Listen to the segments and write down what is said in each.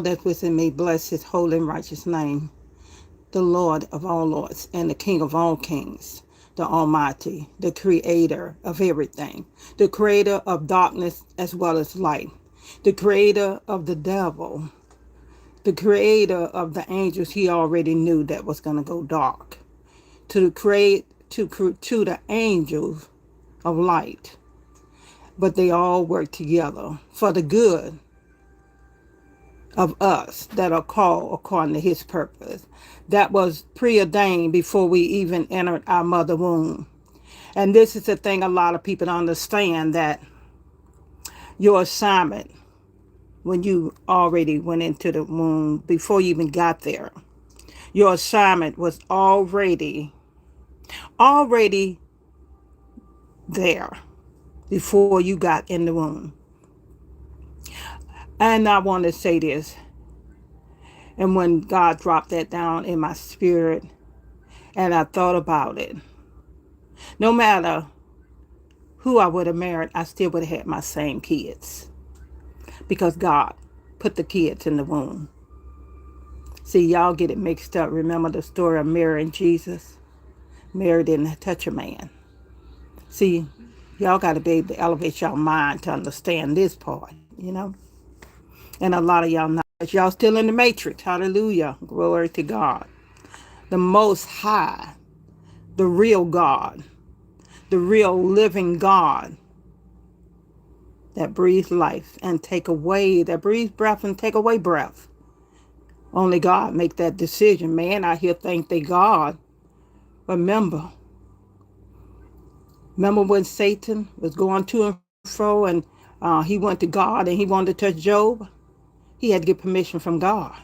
that's within me, bless his holy and righteous name, the Lord of all lords and the King of all kings, the Almighty, the creator of everything, the creator of darkness as well as light, the creator of the devil, the creator of the angels he already knew that was going to go dark, to the angels of light. But they all work together for the good of us that are called according to his purpose. That was preordained before we even entered our mother womb. And this is the thing a lot of people don't understand, that your assignment when you already went into the womb, before you even got there, your assignment was already there before you got in the womb. And I want to say this, and when God dropped that down in my spirit and I thought about it, no matter who I would have married, I still would have had my same kids, because God put the kids in the womb. See, y'all get it mixed up. Remember the story of Mary and Jesus? Mary didn't touch a man. See, y'all got to be able to elevate y'all mind to understand this part, you know? And a lot of y'all not. But y'all still in the matrix. Hallelujah. Glory to God. The Most High, the real God, the real living God that breathes life and that breathes breath and take away breath. Only God make that decision. Man out here think they God. Remember when Satan was going to and fro, and he went to God and he wanted to touch Job? He had to get permission from God.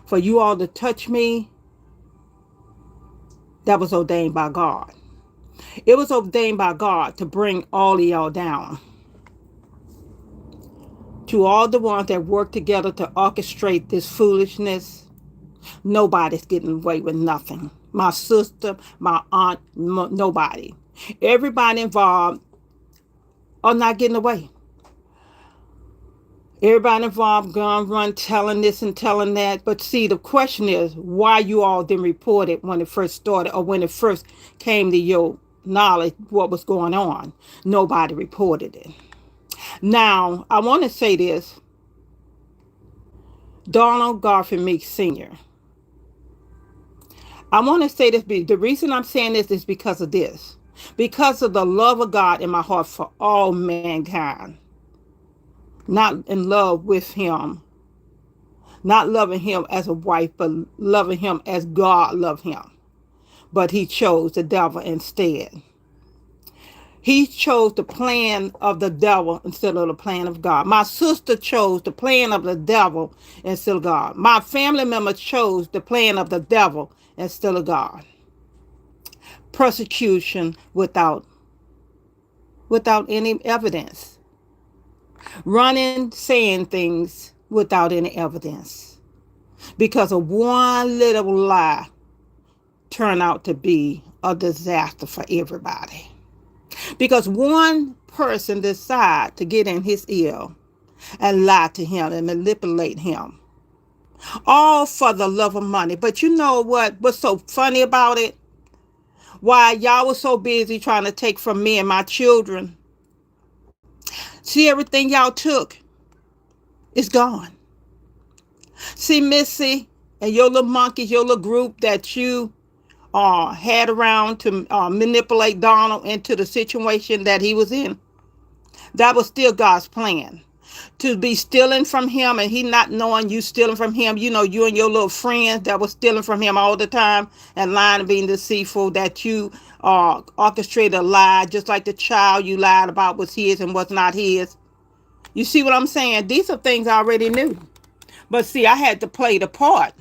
For you all to touch me, that was ordained by God. It was ordained by God to bring all of y'all down. To all the ones that work together to orchestrate this foolishness, nobody's getting away with nothing. My sister, my aunt, nobody. Everybody involved are not getting away. Everybody involved gone run telling this and telling that. But see, the question is, why you all didn't report it when it first started, or when it first came to your knowledge what was going on? Nobody reported it. Now, I want to say this. Donald Garfield Meeks Sr. I want to say this. The reason I'm saying this is because of this. Because of the love of God in my heart for all mankind. Not in love with him. Not loving him as a wife, but loving him as God loved him. But he chose the devil instead. He chose the plan of the devil instead of the plan of God. My sister chose the plan of the devil instead of God. My family member chose the plan of the devil instead of God. Persecution without any evidence. Running, saying things without any evidence. Because of one little lie turned out to be a disaster for everybody. Because one person decided to get in his ear and lie to him and manipulate him. All for the love of money. But you know what's so funny about it? Why y'all was so busy trying to take from me and my children. See, everything y'all took is gone. See, Missy and your little monkeys, your little group that you had around to manipulate Donald into the situation that he was in. That was still God's plan. To be stealing from him and he not knowing you stealing from him. You know, you and your little friends that was stealing from him all the time and lying and being deceitful, that you orchestrated a lie, just like the child you lied about was his and was not his. You see what I'm saying? These are things I already knew. But see, I had to play the part.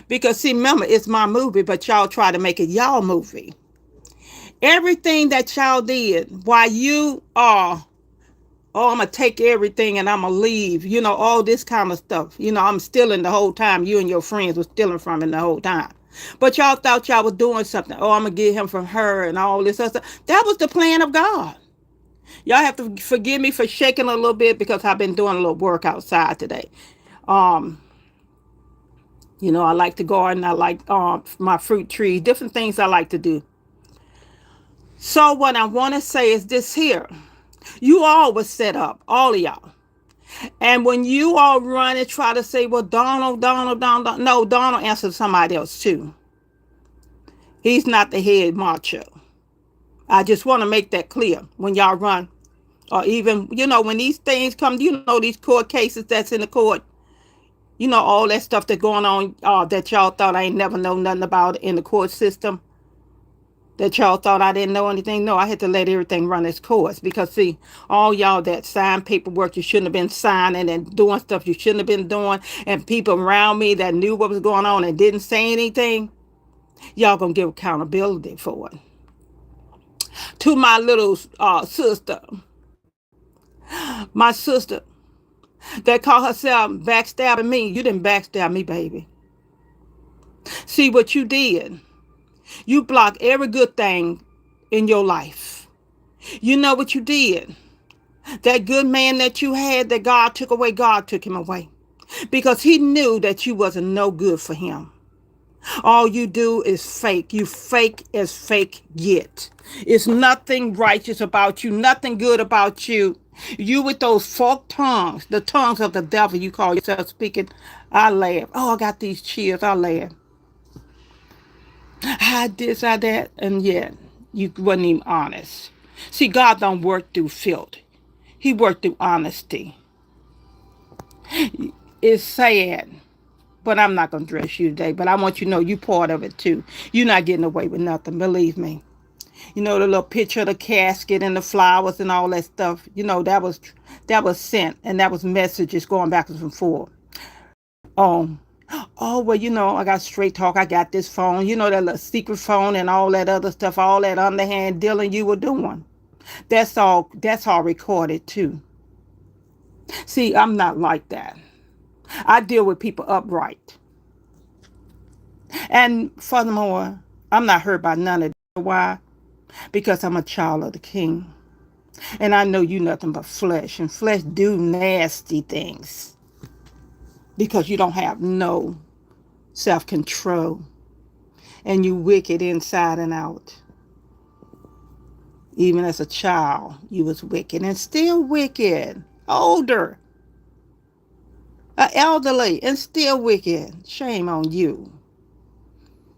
Because see, remember, it's my movie, but y'all try to make it y'all movie. Everything that y'all did while you are, oh, I'm going to take everything and I'm going to leave. You know, all this kind of stuff. You know, I'm stealing the whole time. You and your friends were stealing from him the whole time. But y'all thought y'all was doing something. Oh, I'm going to get him from her and all this other stuff. That was the plan of God. Y'all have to forgive me for shaking a little bit because I've been doing a little work outside today. Um, I like to garden. I like my fruit trees, different things I like to do. So what I want to say is this here. You all was set up, all of y'all. And when you all run and try to say, well, Donald, no, Donald answers somebody else too. He's not the head macho. I just want to make that clear when y'all run. Or even, when these things come, these court cases that's in the court, all that stuff that's going on that y'all thought I ain't never know nothing about in the court system, that y'all thought I didn't know anything. No, I had to let everything run its course because, see, all y'all that signed paperwork you shouldn't have been signing and doing stuff you shouldn't have been doing, and people around me that knew what was going on and didn't say anything, y'all gonna give accountability for it. To my little sister, my sister that called herself backstabbing me, you didn't backstab me, baby. See what you did? You blocked every good thing in your life. You know what you did? That good man that you had that God took away, God took him away. Because he knew that you wasn't no good for him. All you do is fake. You fake as fake get. It's nothing righteous about you, nothing good about you. You with those forked tongues, the tongues of the devil you call yourself speaking. I laugh. Oh, I got these chills. I laugh. I this, I that, and yet you wasn't even honest. See, God don't work through filth. He worked through honesty. It's sad, but I'm not going to dress you today. But I want you to know you part of it too. You're not getting away with nothing, believe me. The little picture of the casket and the flowers and all that stuff. That was sent, and that was messages going backwards and forth. Um, oh well, I got straight talk. I got this phone. That little secret phone and all that other stuff. All that underhand dealing you were doing. That's all. That's all recorded too. See, I'm not like that. I deal with people upright. And furthermore, I'm not hurt by none of that. Why? Because I'm a child of the King. And I know you nothing but flesh. And flesh do nasty things. Because you don't have no self-control. And you wicked inside and out. Even as a child, you was wicked. And still wicked. Older. Elderly. And still wicked. Shame on you.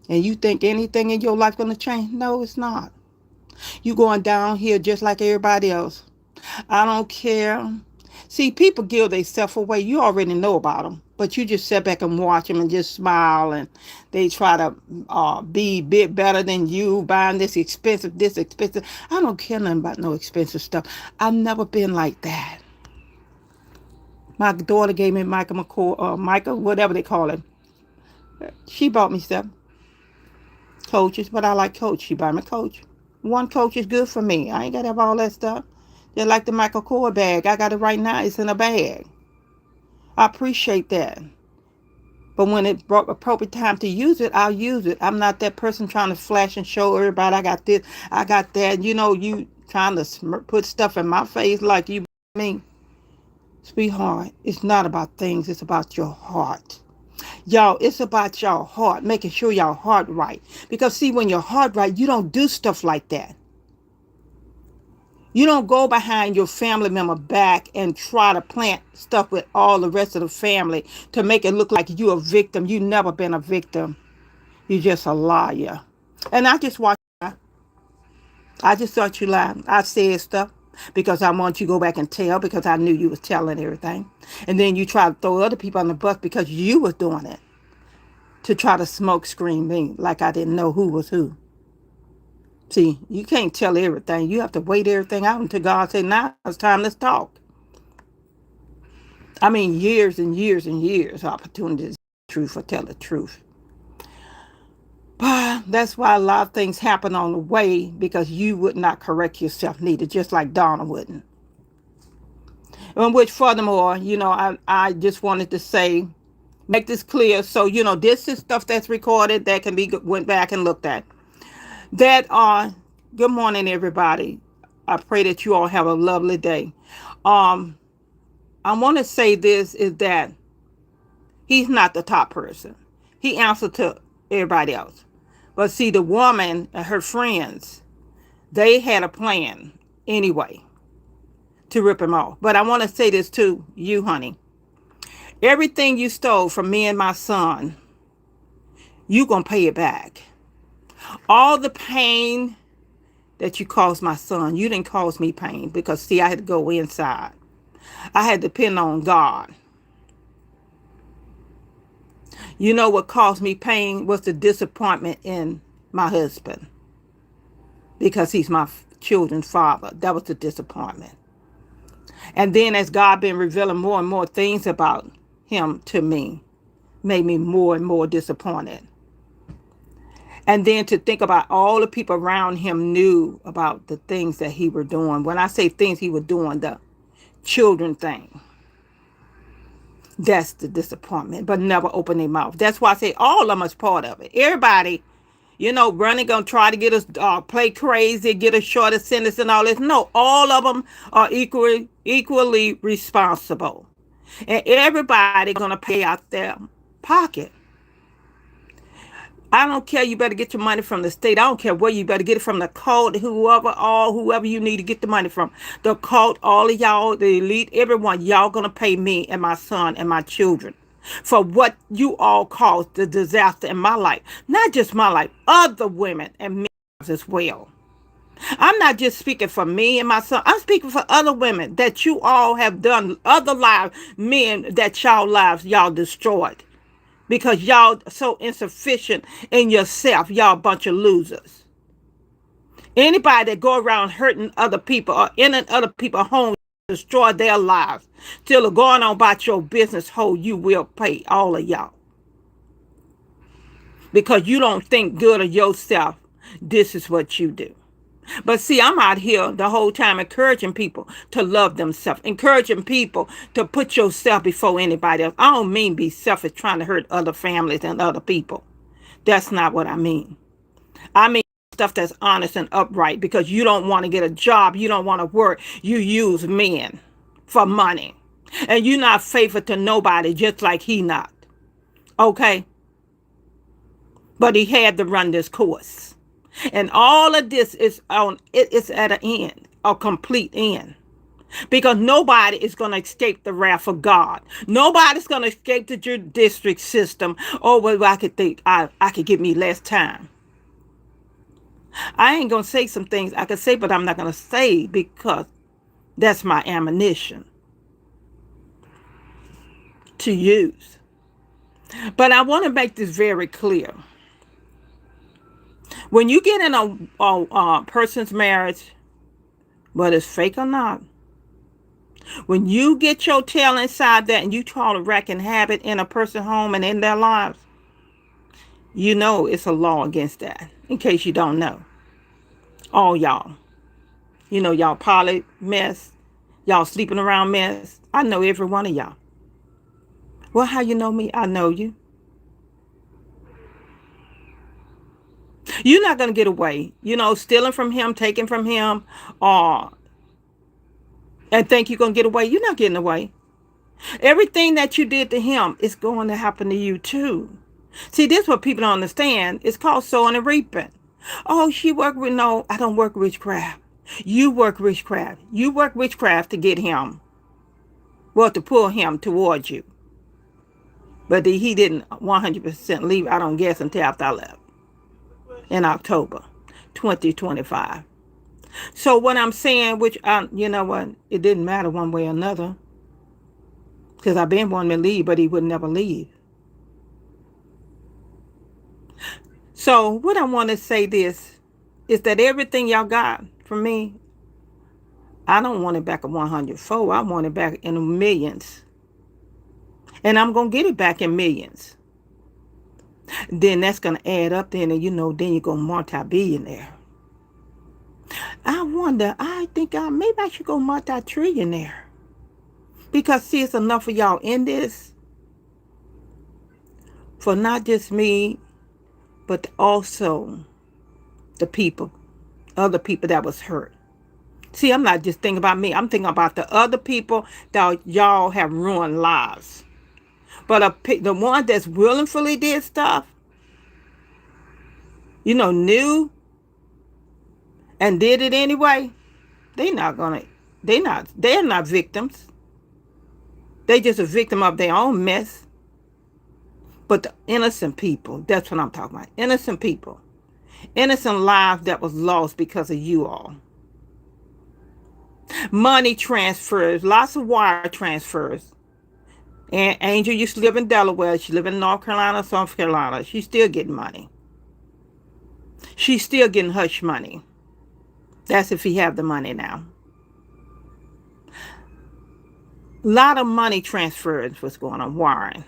And you think anything in your life going to change? No, it's not. You going down here just like everybody else. I don't care. See, people give themselves away. You already know about them. But you just sit back and watch them and just smile. And they try to be a bit better than you, buying this expensive, this expensive. I don't care nothing about no expensive stuff. I've never been like that. My daughter gave me Michael McCoy, Michael, whatever they call him. She bought me stuff. Coaches, but I like Coach. She bought me Coach. One Coach is good for me. I ain't got to have all that stuff. Just like the Michael Kors bag. I got it right now. It's in a bag. I appreciate that. But when it's appropriate time to use it, I'll use it. I'm not that person trying to flash and show everybody I got this, I got that. You trying to put stuff in my face like you me. Sweetheart, it's not about things. It's about your heart. Y'all, it's about y'all heart, making sure y'all heart right. Because see, when your heart right, you don't do stuff like that. You don't go behind your family member back and try to plant stuff with all the rest of the family to make it look like you're a victim. You never been a victim. You just a liar. And I just watch you lie. I just thought you lied. I said stuff because I want you to go back and tell because I knew you was telling everything. And then you try to throw other people on the bus because you was doing it. To try to smoke screen me like I didn't know who was who. See, you can't tell everything. You have to wait everything out until God say, now it's time, let's talk. I mean, years and years and years opportunities to tell the truth or tell the truth. But that's why a lot of things happen on the way because you would not correct yourself neither, just like Donna wouldn't. And which furthermore, I just wanted to say, make this clear. So, this is stuff that's recorded that can be went back and looked at. Good morning, everybody. I pray that you all have a lovely day. I want to say this is that He's not the top person. He answered to everybody else. But see, the woman and her friends, they had a plan anyway to rip him off. But I want to say this to you, honey. Everything you stole from me and my son, you going to pay it back. All the pain that you caused my son, you didn't cause me pain because, see, I had to go inside. I had to depend on God. You know what caused me pain was the disappointment in my husband because he's my children's father. That was the disappointment. And then as God been revealing more and more things about him to me, made me more and more disappointed. And then to think about all the people around him knew about the things that he was doing. When I say things he was doing, the children thing. That's the disappointment, but never open their mouth. That's why I say all of them is part of it. Everybody, running gonna try to get us play crazy, get us short of sentence and all this. No, all of them are equally responsible, and everybody gonna pay out their pocket. I don't care. You better get your money from the state. I don't care where you better get it from, the cult, whoever you need to get the money from. The cult, all of y'all, the elite, everyone, y'all gonna pay me and my son and my children for what you all caused the disaster in my life. Not just my life, other women and men as well. I'm not just speaking for me and my son. I'm speaking for other women that you all have done, other lives, men that y'all lives y'all destroyed. Because y'all so insufficient in yourself. Y'all a bunch of losers. Anybody that go around hurting other people or in other people's homes, destroy their lives, till going on about your business hole, you will pay, all of y'all. Because you don't think good of yourself. This is what you do. But see, I'm out here the whole time encouraging people to love themselves, encouraging people to put yourself before anybody else. I don't mean be selfish trying to hurt other families and other people. That's not what I mean. I mean stuff that's honest and upright, because you don't want to get a job. You don't want to work. You use men for money. And you're not faithful to nobody, just like he not. Okay? But he had to run this course. And all of this is it's at an end, a complete end. Because nobody is going to escape the wrath of God. Nobody's going to escape the judicial system. Oh, well, I could think I could give me less time. I ain't going to say some things I could say, but I'm not going to say, because that's my ammunition to use. But I want to make this very clear. When you get in a person's marriage, whether it's fake or not, when you get your tail inside that and you try to wreak havoc in a person's home and in their lives, you know it's a law against that, in case you don't know. All y'all. Y'all poly mess. Y'all sleeping around mess. I know every one of y'all. Well, how you know me? I know you. You're not going to get away, stealing from him, taking from him, and think you're going to get away. You're not getting away. Everything that you did to him is going to happen to you too. See, this is what people don't understand. It's called sowing and reaping. Oh, she worked with, no, I don't work witchcraft. You work witchcraft. You work witchcraft to get him. Well, to pull him towards you. But he didn't 100% leave, I don't guess, until after I left. In October 2025. So what I'm saying, which you know what, it didn't matter one way or another, because I've been wanting to leave, but he would never leave. So what I want to say this is that everything y'all got from me, I don't want it back at 104. I want it back in millions, and I'm gonna get it back in millions. Then that's going to add up then, and then you're going to multi-billionaire. I think maybe I should go multi-trillionaire. Because see, it's enough of y'all in this for not just me, but also the people, other people that was hurt. See, I'm not just thinking about me. I'm thinking about the other people that y'all have ruined lives. But the one that's willingly did stuff, knew and did it anyway, they not gonna, they're not victims. They just a victim of their own mess. But the innocent people, that's what I'm talking about. Innocent people. Innocent lives that was lost because of you all. Money transfers, lots of wire transfers. And Angel used to live in Delaware. She lived in North Carolina, South Carolina. She's still getting money. She's still getting hush money. That's if he have the money now. A lot of money transfers was going on, wiring.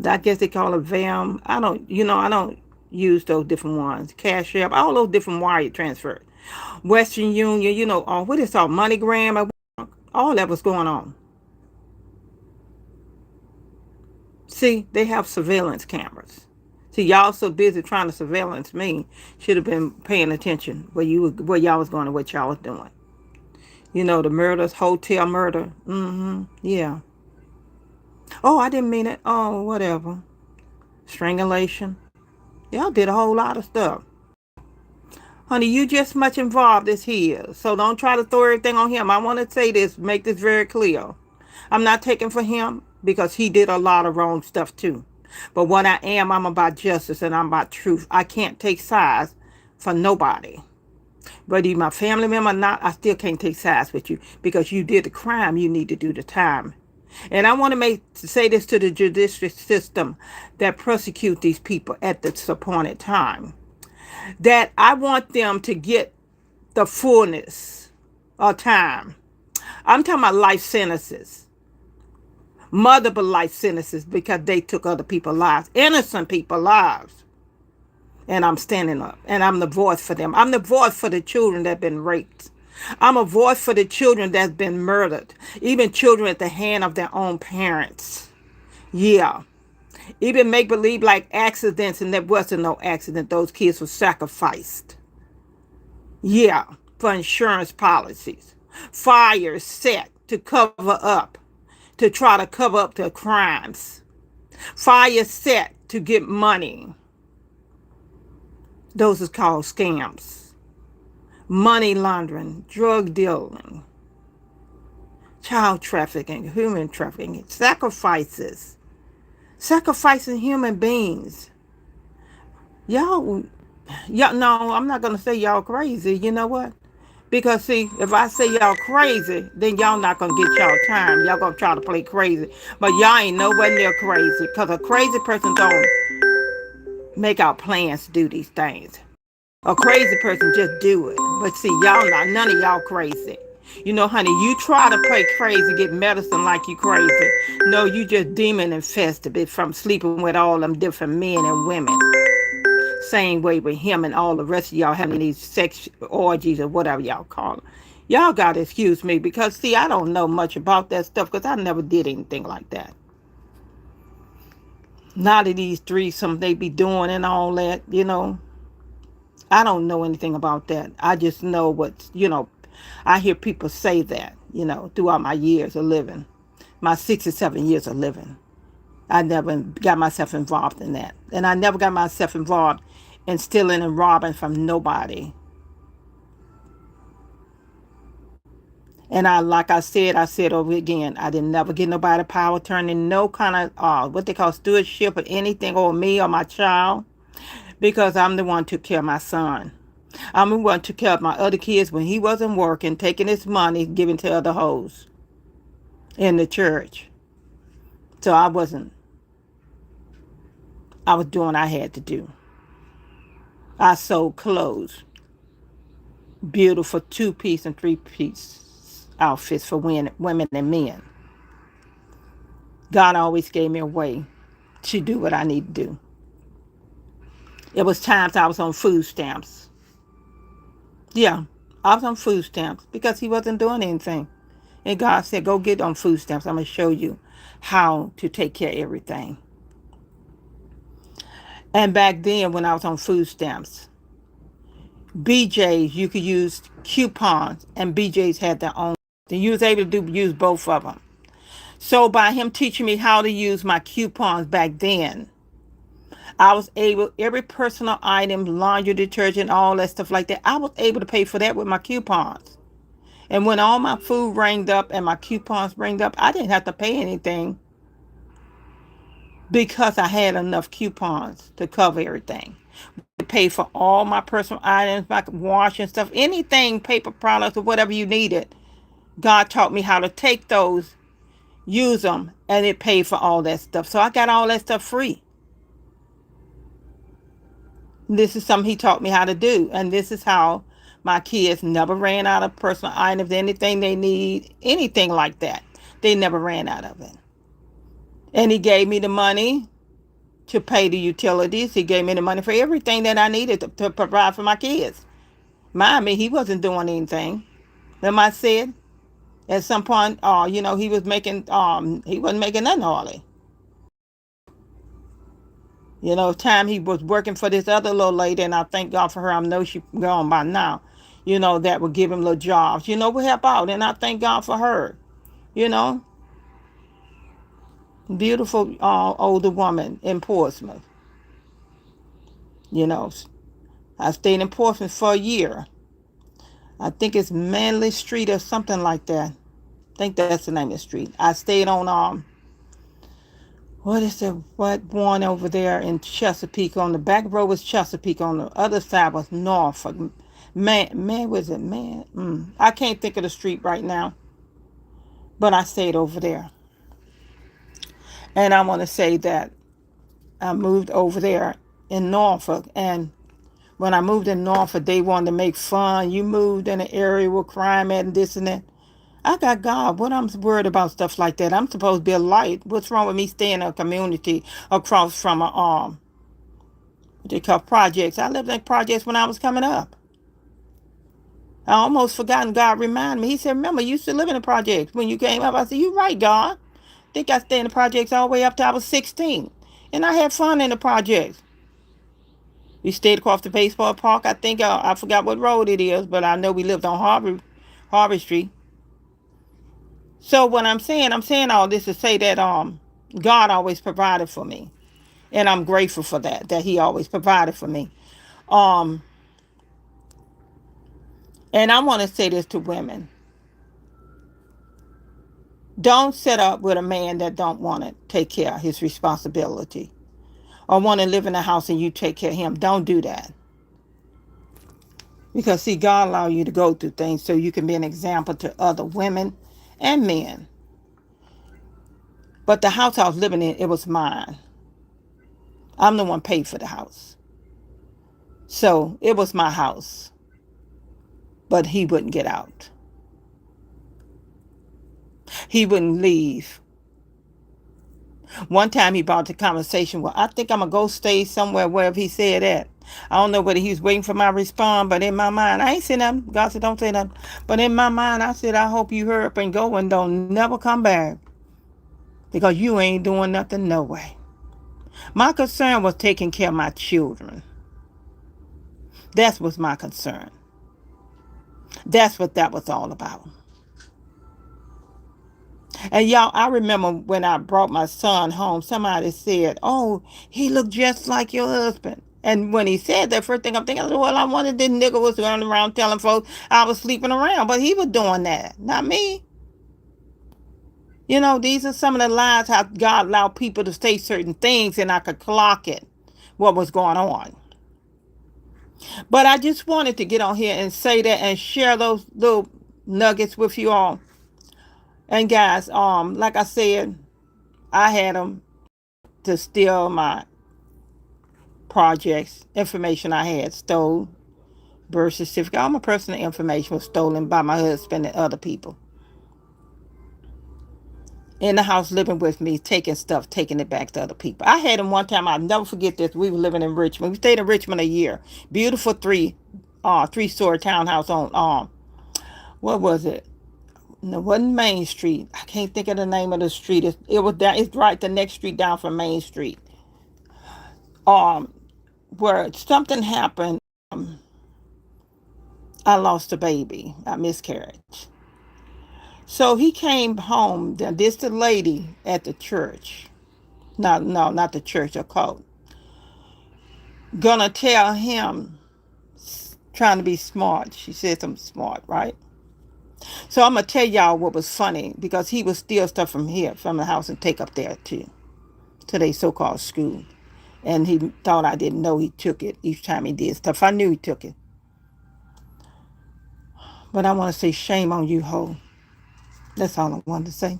I guess they call it VAM. I don't use those different ones. Cashapp, all those different wire transfers. Western Union, what is all MoneyGram, all that was going on. See, they have surveillance cameras. See, y'all so busy trying to surveillance me, should have been paying attention where y'all was going and what y'all was doing. The murders, hotel murder. Yeah. Oh, I didn't mean it. Oh, whatever. Strangulation. Y'all did a whole lot of stuff. Honey, you just much involved as he is. So don't try to throw everything on him. I want to say this, make this very clear. I'm not taking for him because he did a lot of wrong stuff too. But what I am, I'm about justice and I'm about truth. I can't take sides for nobody. Whether you're my family member or not, I still can't take sides with you because you did the crime, you need to do the time. And I want to say this to the judicial system that prosecute these people at this appointed time, that I want them to get the fullness of time. I'm talking about life sentences, multiple life sentences, because they took other people's lives, innocent people's lives. And I'm standing up, and I'm the voice for them. I'm the voice for the children that have been raped. I'm a voice for the children that's been murdered, even children at the hand of their own parents. Yeah. Even make believe like accidents, and there wasn't no accident. Those kids were sacrificed. Yeah, for insurance policies. Fires set to cover up, to try to cover up their crimes. Fires set to get money. Those is called scams. Money laundering, drug dealing, child trafficking, human trafficking, sacrifices. Sacrificing human beings. Y'all, no, I'm not going to say y'all crazy. You know what? Because, see, if I say y'all crazy, then y'all not going to get y'all time. Y'all going to try to play crazy. But y'all ain't nowhere near crazy. Because a crazy person don't make out plans to do these things. A crazy person just do it. But see, y'all not, none of y'all crazy. Honey, you try to play crazy, get medicine like you crazy. No, you just demon infested from sleeping with all them different men and women. Same way with him and all the rest of y'all having these sex orgies or whatever y'all call them. Y'all got to excuse me because, see, I don't know much about that stuff because I never did anything like that. Not of these threesomes they be doing and all that, I don't know anything about that. I just know what's, I hear people say that, throughout my years of living, my 67 years of living. I never got myself involved in that. And I never got myself involved in stealing and robbing from nobody. And like I said over again, I didn't never get nobody power turning no kind of, what they call stewardship or anything over me or my child. Because I'm the one who took care of my son. I'm the one who took care of my other kids when he wasn't working, taking his money, giving to other hoes in the church. So I was doing what I had to do. I sold clothes, beautiful 2-piece and 3-piece outfits for women and men. God always gave me a way to do what I need to do. It was times I was on food stamps. Yeah, I was on food stamps because he wasn't doing anything. And God said, go get on food stamps. I'm going to show you how to take care of everything. And back then when I was on food stamps, BJ's, you could use coupons, and BJ's had their own. You was able to use both of them. So by him teaching me how to use my coupons back then, I was able, every personal item, laundry detergent, all that stuff like that, I was able to pay for that with my coupons. And when all my food ranged up and my coupons ranged up, I didn't have to pay anything because I had enough coupons to cover everything. To pay for all my personal items, my wash and stuff, anything, paper products or whatever you needed. God taught me how to take those, use them, and it paid for all that stuff. So I got all that stuff free. This is something he taught me how to do. And this is how my kids never ran out of personal items, anything they need, anything like that. They never ran out of it. And he gave me the money to pay the utilities. He gave me the money for everything that I needed to provide for my kids. Mind me, he wasn't doing anything. Remember I said at some point, he wasn't making nothing hardly. Time he was working for this other little lady, and I thank God for her. I know she gone by now. That would give him little jobs. Would help out, and I thank God for her. You know, beautiful older woman in Portsmouth. You know, I stayed in Portsmouth for a year. I think it's Manley Street or something like that. I think that's the name of the street. I stayed on what is the what one over there in Chesapeake? On the back road was Chesapeake. On the other side was Norfolk. Man, was it man? I can't think of the street right now, but I stayed over there. And I want to say that I moved over there in Norfolk, and when I moved in Norfolk, they wanted to make fun. You moved in an area with crime and this and that. I got God. What I'm worried about stuff like that? I'm supposed to be a light. What's wrong with me staying in a community across from a what they call projects? I lived in projects when I was coming up. I almost forgotten. God reminded me. He said, "Remember, you used to live in the projects when you came up." I said, "You right, God. I think I stayed in the projects all the way up till I was 16, and I had fun in the projects. We stayed across the baseball park. I think I forgot what road it is, but I know we lived on Harvard Street." So what I'm saying all this to say that God always provided for me. And I'm grateful for that he always provided for me. Um and I want to say this to women. Don't set up with a man that don't want to take care of his responsibility or want to live in a house and you take care of him. Don't do that. Because see, God allow you to go through things so you can be an example to other women and men. But the house I was living in, it was mine. I'm the one paid for the house. So it was my house. But he wouldn't get out. He wouldn't leave. One time he brought the conversation, well, I think I'm going to go stay somewhere wherever he said that. I don't know whether he was waiting for my response, but in my mind, I ain't saying nothing. God said, don't say nothing. But in my mind, I said, I hope you hurry up and go and don't never come back. Because you ain't doing nothing no way. My concern was taking care of my children. That was my concern. That's what that was all about. And y'all, I remember when I brought my son home, somebody said, oh, he looked just like your husband. And when he said that, first thing I'm thinking, well, I wanted this nigga was running around telling folks I was sleeping around. But he was doing that, not me. These are some of the lies how God allowed people to say certain things and I could clock it, what was going on. But I just wanted to get on here and say that and share those little nuggets with you all. And guys, like I said, I had them to steal my projects, information I had stole, birth certificate, all my personal information was stolen by my husband and other people. In the house living with me, taking stuff, taking it back to other people. I had him one time, I'll never forget this. We were living in Richmond. We stayed in Richmond a year. Beautiful three-story townhouse on what was it? No, it wasn't Main Street. I can't think of the name of the street. It was down. It's right the next street down from Main Street. Where something happened. I lost a baby. I miscarriage. So he came home. This the lady at the church. No, not the church, a cult. Gonna tell him, trying to be smart. She said something smart, right? So I'm gonna tell y'all what was funny because he would steal stuff from here, from the house, and take up there to their so-called school. And he thought I didn't know he took it each time he did stuff. I knew he took it. But I want to say shame on you, ho. That's all I wanted to say.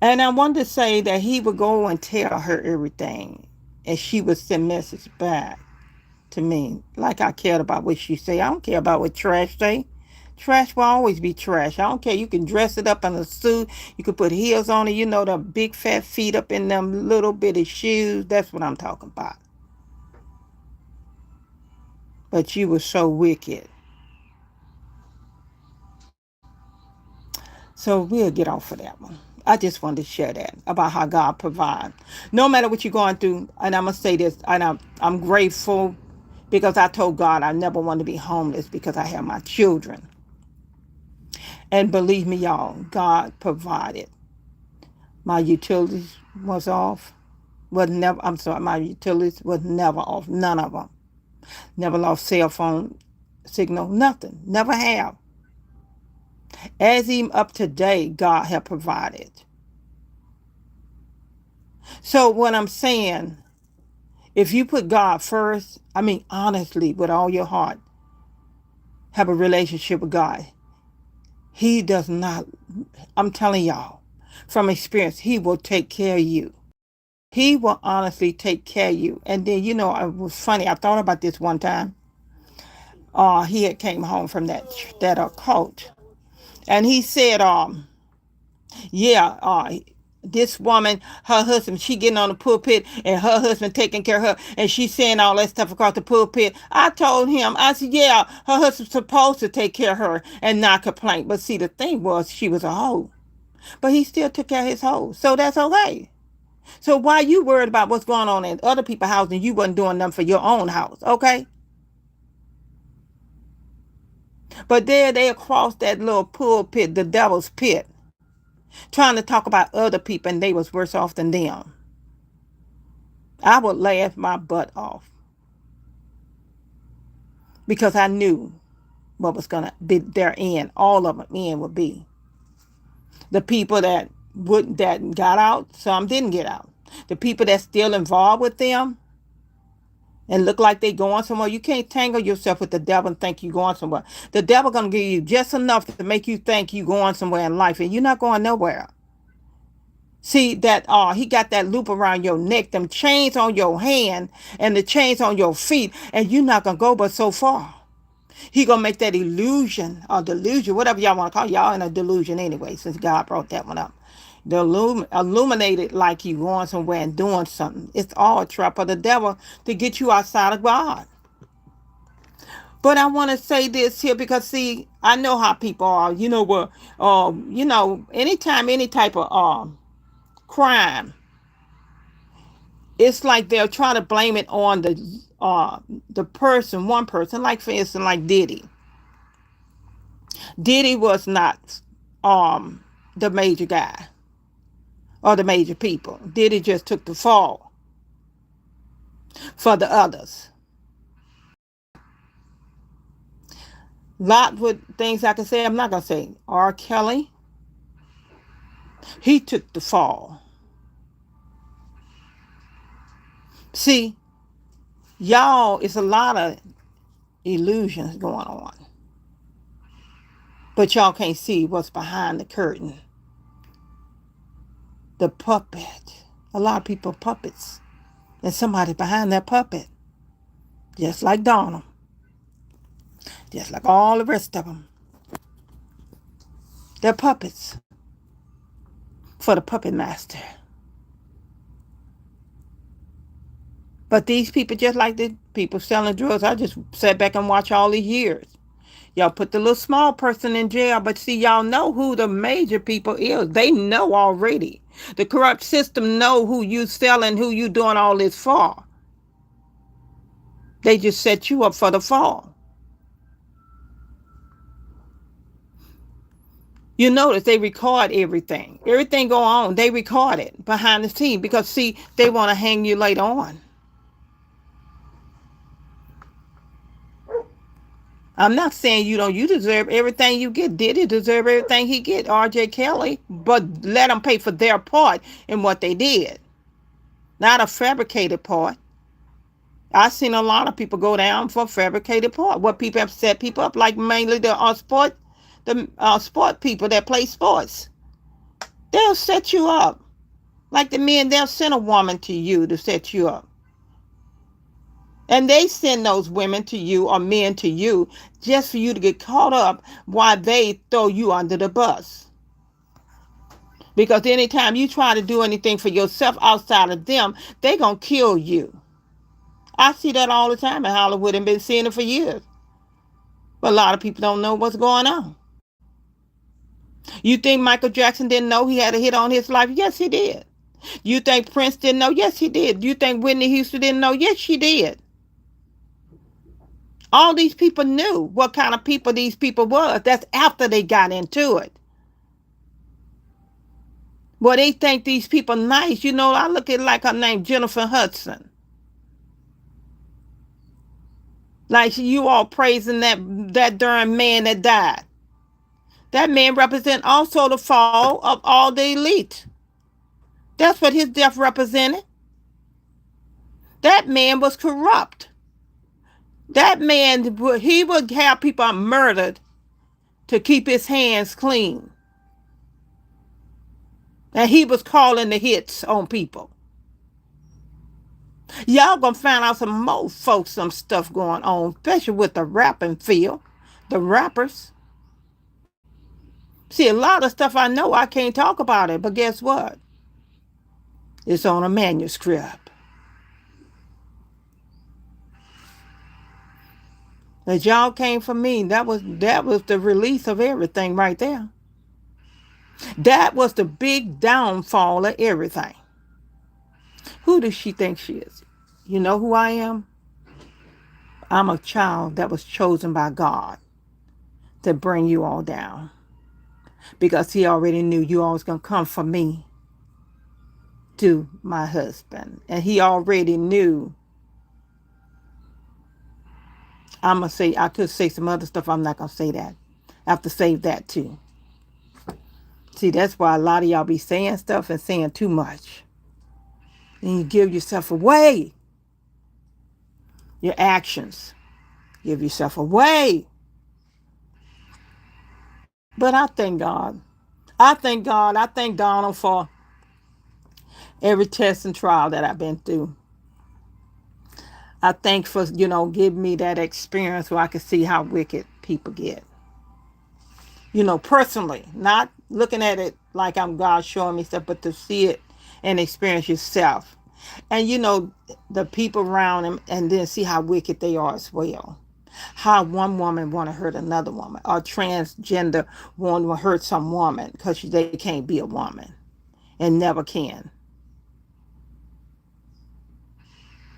And I wanted to say that he would go and tell her everything. And she would send message back to me. Like I cared about what she say. I don't care about what trash say. Trash will always be trash. I don't care. You can dress it up in a suit. You can put heels on it. You know, the big fat feet up in them little bitty shoes. That's what I'm talking about. But you were so wicked. So we'll get off of that one. I just wanted to share that about how God provides. No matter what you're going through, and I'm going to say this, and I'm grateful because I told God I never want to be homeless because I have my children. And believe me, y'all, God provided. My utilities was off. Was never. I'm sorry, my utilities was never off. None of them. Never lost cell phone signal. Nothing. Never have. As even up to date, God have provided. So what I'm saying, if you put God first, I mean honestly, with all your heart, have a relationship with God. He does not. I'm telling y'all, from experience, He will take care of you. He will honestly take care of you. And then, it was funny. I thought about this one time. He had came home from that cult, and he said, yeah, this woman, her husband, she getting on the pulpit, and her husband taking care of her, and she saying all that stuff across the pulpit. I told him, I said, yeah, her husband's supposed to take care of her and not complain. But see, the thing was, she was a hoe, but he still took care of his hoe, so that's okay. So why you worried about what's going on in other people's house and you wasn't doing nothing for your own house, okay? But there they across that little pulpit, the devil's pit, trying to talk about other people and they was worse off than them. I would laugh my butt off because I knew what was going to be their end. All of them end would be the people that got out. Some didn't get out. The people that's still involved with them and look like they going somewhere. You can't tangle yourself with the devil and think you going somewhere. The devil gonna give you just enough to make you think you going somewhere in life, and you're not going nowhere. See that he got that loop around your neck, them chains on your hand and the chains on your feet, and you're not gonna go but so far. He gonna make that illusion or delusion, whatever y'all want to call it. Y'all in a delusion anyway, since God brought that one up. The illuminated like you going somewhere and doing something. It's all a trap of the devil to get you outside of God. But I want to say this here because see, I know how people are. You know what? Anytime any type of crime, it's like they're trying to blame it on the person, one person. Like for instance, like Diddy. Diddy was not the major guy or the major people. Diddy just took the fall for the others. Lot with things I can say. I'm not gonna say. R. Kelly, he took the fall. See, y'all, it's a lot of illusions going on, but y'all can't see what's behind the curtain. The puppet. A lot of people are puppets, and somebody behind that puppet, just like Donald, just like all the rest of them. They're puppets for the puppet master. But these people, just like the people selling drugs, I just sat back and watched all these years. Y'all put the little small person in jail, but see, y'all know who the major people is. They know already. The corrupt system know who you selling, who you doing all this for. They just set you up for the fall. You notice they record everything. Everything go on, they record it behind the scene because see, they want to hang you later on. I'm not saying you don't. You deserve everything you get. Did he deserve everything he get? R.J. Kelly, but let them pay for their part in what they did, not a fabricated part. I've seen a lot of people go down for fabricated part. What people have set people up, like mainly the sport people that play sports. They'll set you up. Like the men, they'll send a woman to you to set you up. And they send those women to you or men to you just for you to get caught up while they throw you under the bus. Because anytime you try to do anything for yourself outside of them, they're going to kill you. I see that all the time in Hollywood and been seeing it for years. But a lot of people don't know what's going on. You think Michael Jackson didn't know he had a hit on his life? Yes, he did. You think Prince didn't know? Yes, he did. You think Whitney Houston didn't know? Yes, she did. All these people knew what kind of people these people was. That's after they got into it. Well, they think these people nice. You know, I look at like her name, Jennifer Hudson. Like you all praising that darn man that died. That man represent also the fall of all the elite. That's what his death represented. That man was corrupt. That man, he would have people murdered to keep his hands clean. And he was calling the hits on people. Y'all gonna find out some more folks, some stuff going on, especially with the rapping field, the rappers. See, a lot of stuff I know, I can't talk about it, but guess what? It's on a manuscript. That y'all came for me. That was the release of everything right there. That was the big downfall of everything. Who does she think she is? You know who I am? I'm a child that was chosen by God to bring you all down. Because he already knew you all was going to come for me to my husband. And he already knew. I'm going to say, I could say some other stuff. I'm not going to say that. I have to save that too. See, that's why a lot of y'all be saying stuff and saying too much. And you give yourself away. Your actions give yourself away. But I thank God. I thank God. I thank Donald for every test and trial that I've been through. I thank for, giving me that experience where I can see how wicked people get. Personally, not looking at it like I'm God showing me stuff, but to see it and experience yourself. And, the people around him, and then see how wicked they are as well. How one woman want to hurt another woman, or transgender want to hurt some woman because they can't be a woman and never can.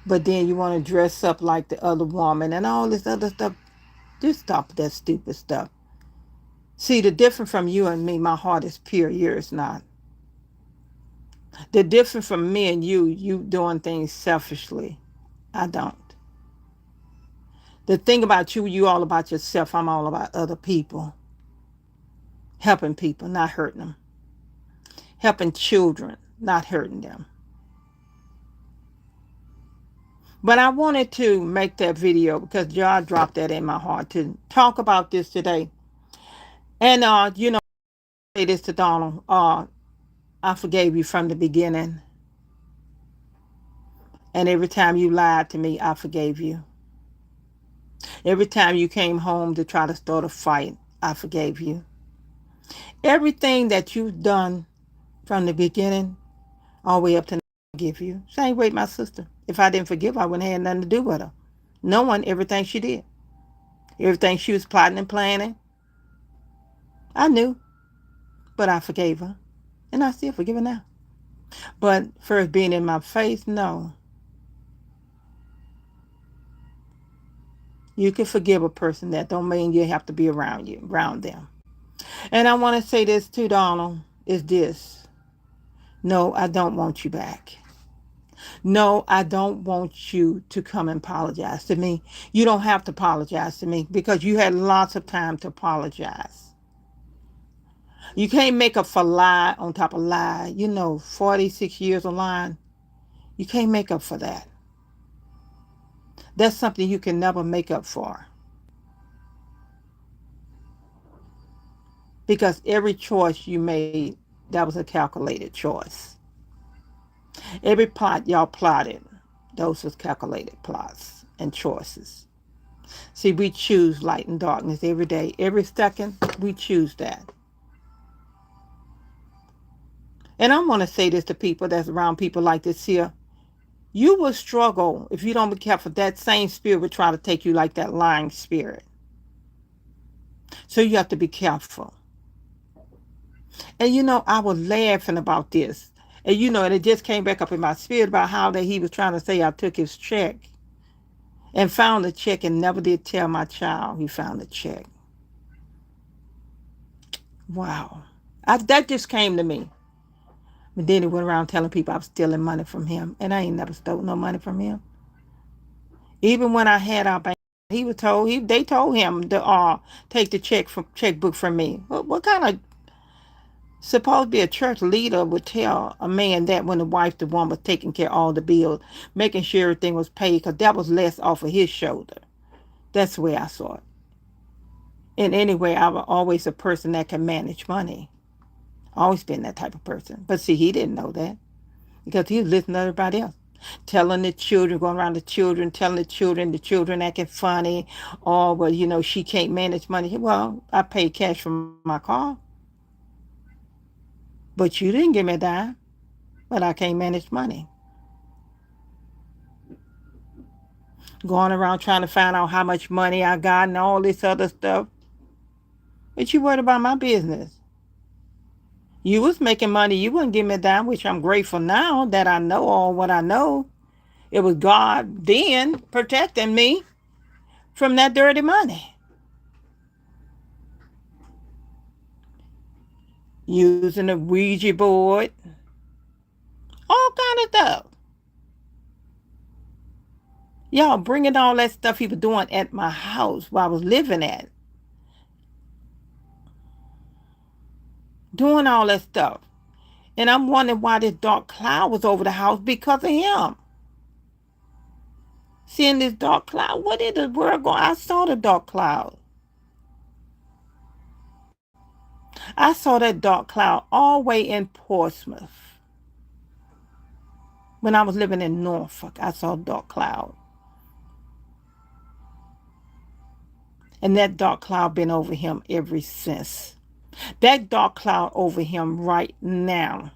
But then you want to dress up like the other woman and all this other stuff. Just stop that stupid stuff. See, the difference from you and me, my heart is pure, yours not. The difference from me and you doing things selfishly. I don't. The thing about you all about yourself. I'm all about other people. Helping people, not hurting them. Helping children, not hurting them. But I wanted to make that video because God dropped that in my heart to talk about this today. And, say this to Donald. I forgave you from the beginning. And every time you lied to me, I forgave you. Every time you came home to try to start a fight, I forgave you. Everything that you've done from the beginning all the way up to now, I forgive you. Same way my sister. If I didn't forgive her, I wouldn't have had nothing to do with her. Knowing everything she did. Everything she was plotting and planning. I knew. But I forgave her. And I still forgive her now. But first being in my face, no. You can forgive a person. That don't mean you have to be around them. And I want to say this too, Donald, is this. No, I don't want you back. No, I don't want you to come and apologize to me. You don't have to apologize to me because you had lots of time to apologize. You can't make up for lie on top of lie. 46 years of lying. You can't make up for that. That's something you can never make up for. Because every choice you made, that was a calculated choice. Every plot y'all plotted, those was calculated plots and choices. See, we choose light and darkness every day. Every second, we choose that. And I want to say this to people that's around people like this here. You will struggle if you don't be careful. That same spirit will try to take you like that lying spirit. So you have to be careful. And I was laughing about this. And it just came back up in my spirit about how that he was trying to say I took his check and found the check and never did tell my child he found the check. Wow. That just came to me. But then he went around telling people I was stealing money from him. And I ain't never stole no money from him. Even when I had our bank, they told him to take the checkbook from me. What kind of supposed to be a church leader would tell a man that when the one was taking care of all the bills, making sure everything was paid, because that was less off of his shoulder. That's the way I saw it. And anyway, I was always a person that can manage money. Always been that type of person. But see, he didn't know that because he was listening to everybody else. Telling the children, going around the children, telling the children acting funny. Or, well, she can't manage money. Well, I paid cash for my car. But you didn't give me a dime. But I can't manage money. Going around trying to find out how much money I got and all this other stuff. But you worried about my business. You was making money. You wouldn't give me a dime, which I'm grateful now that I know all what I know. It was God then protecting me from that dirty money. Using a Ouija board. All kind of stuff. Y'all bringing all that stuff he was doing at my house where I was living at. Doing all that stuff. And I'm wondering why this dark cloud was over the house because of him. Seeing this dark cloud. What in the world going? I saw the dark cloud. I saw that dark cloud all the way in Portsmouth. When I was living in Norfolk, I saw a dark cloud. And that dark cloud been over him ever since. That dark cloud over him right now.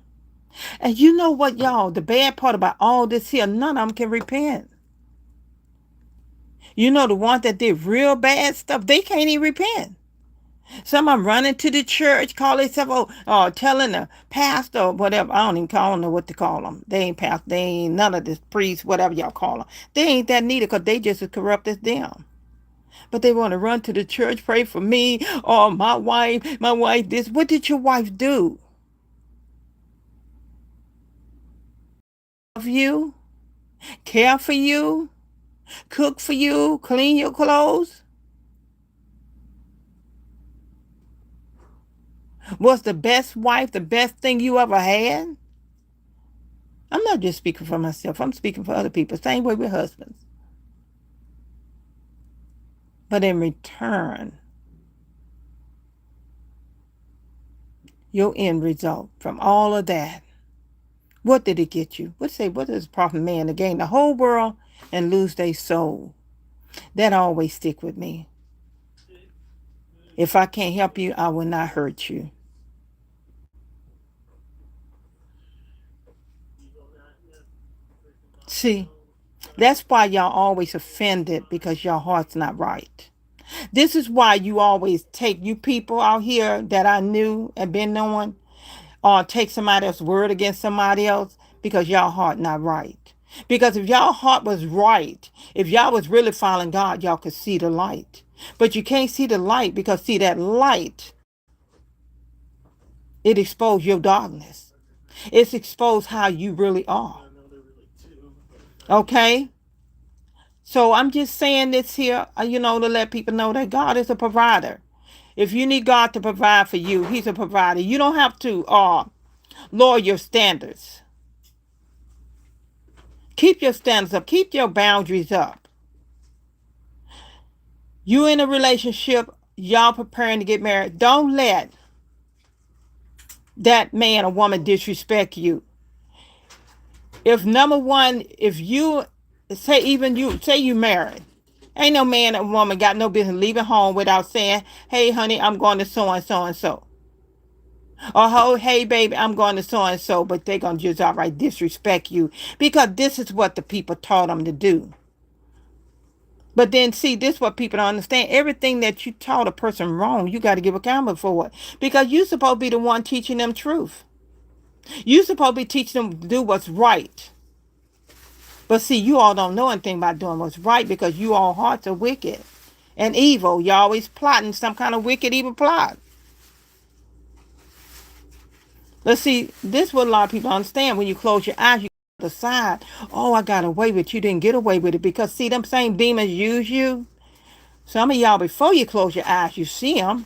And you know what, y'all? The bad part about all this here, none of them can repent. The ones that did real bad stuff, they can't even repent. Some of them running to the church, call themselves, telling the pastor or whatever. I don't know what to call them. They ain't pastor. They ain't none of this priest, whatever y'all call them. They ain't that needed because they just as corrupt as them. But they want to run to the church, pray for me, or my wife this. What did your wife do? Love you? Care for you? Cook for you? Clean your clothes? Was the best wife the best thing you ever had? I'm not just speaking for myself. I'm speaking for other people. Same way with husbands. But in return, your end result from all of that, what did it get you? What does profit man to gain the whole world and lose their soul? That always stick with me. If I can't help you, I will not hurt you. See, that's why y'all always offended because your heart's not right. This is why you always you people out here that I knew and been knowing, or take somebody else's word against somebody else because y'all heart not right. Because if y'all heart was right, if y'all was really following God, y'all could see the light. But you can't see the light because see that light It exposed your darkness. It's exposed how you really are. Okay? So I'm just saying this here, to let people know that God is a provider. If you need God to provide for you, He's a provider. You don't have to lower your standards. Keep your standards up. Keep your boundaries up. You in a relationship, y'all preparing to get married. Don't let that man or woman disrespect you. If number one, if you say you married, ain't no man or woman got no business leaving home without saying, "Hey, honey, I'm going to so and so and so," or "Oh, hey, baby, I'm going to so and so," but they gonna just outright disrespect you because this is what the people taught them to do. But then, see, this is what people don't understand. Everything that you taught a person wrong, you got to give accountable for it because you supposed to be the one teaching them truth. You supposed to be teaching them to do what's right. But see, you all don't know anything about doing what's right because you all hearts are wicked and evil. You're always plotting some kind of wicked, evil plot. But see, this is what a lot of people understand. When you close your eyes, you decide, oh, I got away with it. You didn't get away with it. Because see, them same demons use you. Some of y'all, before you close your eyes, you see them.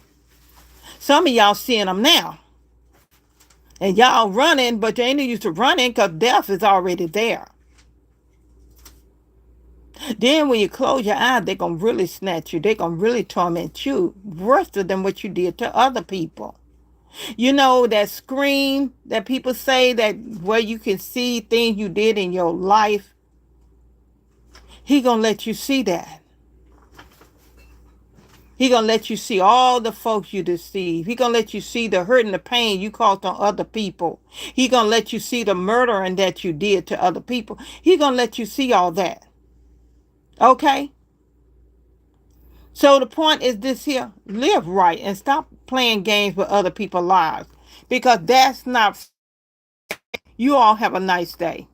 Some of y'all seeing them now. And y'all running, but you ain't used to running because death is already there. Then when you close your eyes, they're going to really snatch you. They're going to really torment you worse than what you did to other people. You know that screen that people say that where you can see things you did in your life? He going to let you see that. He going to let you see all the folks you deceive. He going to let you see the hurt and the pain you caused on other people. He going to let you see the murdering that you did to other people. He going to let you see all that. Okay? So the point is this here. Live right and stop playing games with other people's lives. Because that's not... You all have a nice day.